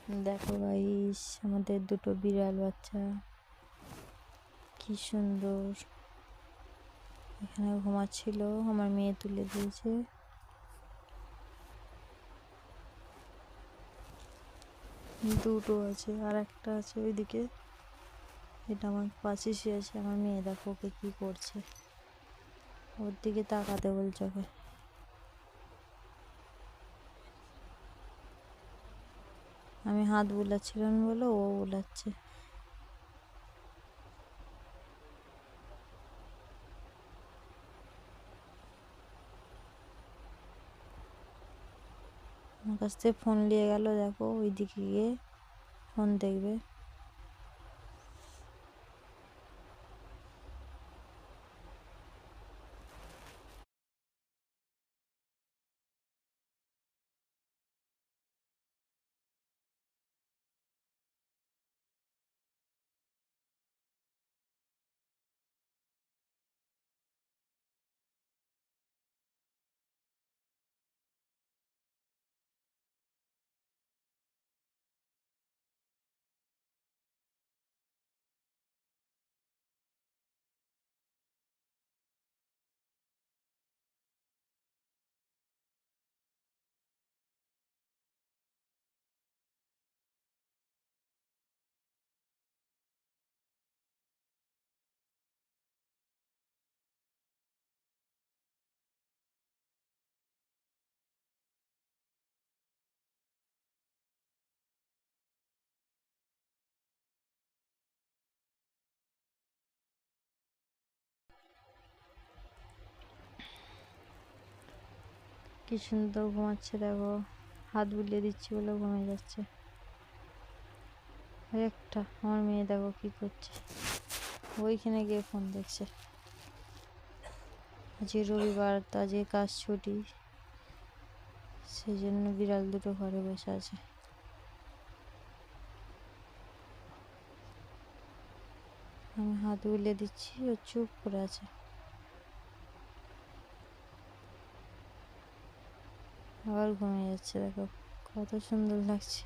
দেখো গাইস, আমাদের দুটো বিড়াল বাচ্চা কি সুন্দর এখানে ঘুমাচ্ছিল। আমার মেয়ে তুলে দিয়েছে। দুটো আছে, আর একটা আছে ওইদিকে। এটা আমার পাশে শুয়ে আছে। আমার মেয়ে দেখো ওকে কি করছে, ওর দিকে তাকাতে বলছে ওকে। আমি হাত বুলাচ্ছিলাম বলে ও বুলাচ্ছে। আমার কাছ থেকে ফোন নিয়ে গেল, দেখো ওইদিকে গিয়ে ফোন দেখবে। কি সুন্দর ঘুমাচ্ছে দেখো, হাত বুলিয়ে দিচ্ছি বলে ঘুমিয়ে যাচ্ছে। একটা আমার মেয়ে দেখো কি করছে, ওইখানে গিয়ে ফোন দেখছে। আজকে রবিবার, তো আজকে কাজ ছুটি, সেই জন্য বিড়াল দুটো ঘরে বসে আছে। আমি হাত বুলিয়ে দিচ্ছি, ও চুপ করে আছে। আবার ঘুমিয়ে যাচ্ছে, দেখো কত সুন্দর লাগছে।